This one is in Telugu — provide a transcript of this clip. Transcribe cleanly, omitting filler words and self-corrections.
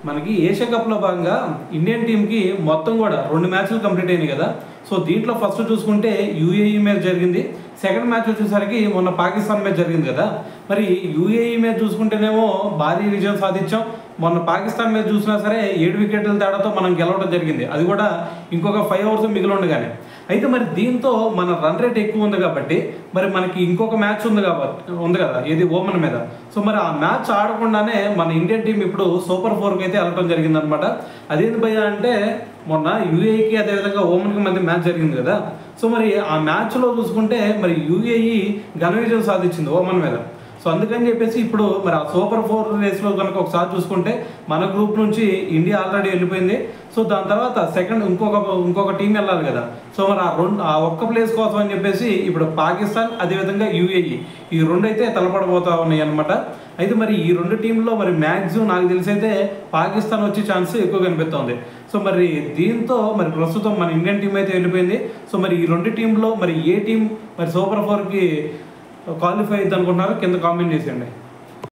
మనకి ఏషియా కప్లో భాగంగా ఇండియన్ టీంకి మొత్తం కూడా 2 మ్యాచ్లు కంప్లీట్ అయినాయి కదా. సో దీంట్లో ఫస్ట్ చూసుకుంటే యూఏఈ మ్యాచ్ జరిగింది. సెకండ్ మ్యాచ్ వచ్చేసరికి మొన్న పాకిస్తాన్ మ్యాచ్ జరిగింది కదా. మరి యూఏఈ మ్యాచ్ చూసుకుంటేనేమో భారీ విజయం సాధించాం. మొన్న పాకిస్తాన్ మ్యాచ్ చూసినా సరే 7 వికెట్ల తేడాతో మనం గెలవడం జరిగింది. అది కూడా ఇంకొక 5 ఓవర్స్ మిగిలి ఉండగానే. అయితే మరి దీంతో మన రన్ రేట్ ఎక్కువ ఉంది కాబట్టి మరి మనకి ఇంకొక మ్యాచ్ ఉంది కదా ఏది ఓమన్ మీద. సో మరి ఆ మ్యాచ్ ఆడకుండానే మన ఇండియన్ టీం ఇప్పుడు సూపర్ 4కి అయితే వెళ్ళడం జరిగిందనమాట. అదేంటి భయ్యా అంటే మొన్న యూఏఈకి అదేవిధంగా ఓమన్కి మధ్య మ్యాచ్ జరిగింది కదా. సో మరి ఆ మ్యాచ్లో చూసుకుంటే మరి యూఏఈ ఘన విజయం సాధించింది ఓమన్ మీద. సో అందుకని చెప్పేసి ఇప్పుడు మరి ఆ సూపర్ 4 రేస్లో కనుక ఒకసారి చూసుకుంటే మన గ్రూప్ నుంచి ఇండియా ఆల్రెడీ వెళ్ళిపోయింది. సో దాని తర్వాత సెకండ్ ఇంకొక టీం వెళ్ళాలి కదా. సో మరి ఆ ఒక్క ప్లేస్ కోసం అని చెప్పేసి ఇప్పుడు పాకిస్తాన్ అదేవిధంగా యూఏఈ ఈ రెండు అయితే తలపడబోతా ఉన్నాయి అనమాట. అయితే మరి ఈ 2 టీంలో మరి మ్యాక్సిమం నాకు తెలిసి అయితే పాకిస్తాన్ వచ్చే ఛాన్స్ ఎక్కువ కనిపిస్తుంది. సో మరి దీంతో మరి ప్రస్తుతం మన ఇండియన్ టీం అయితే వెళ్ళిపోయింది. సో మరి ఈ 2 టీంలో మరి ఏ టీం మరి సూపర్ 4కి క్వాలిఫై అవుతుంది అనుకుంటున్నారు కింద కామెంట్ చేసేయండి.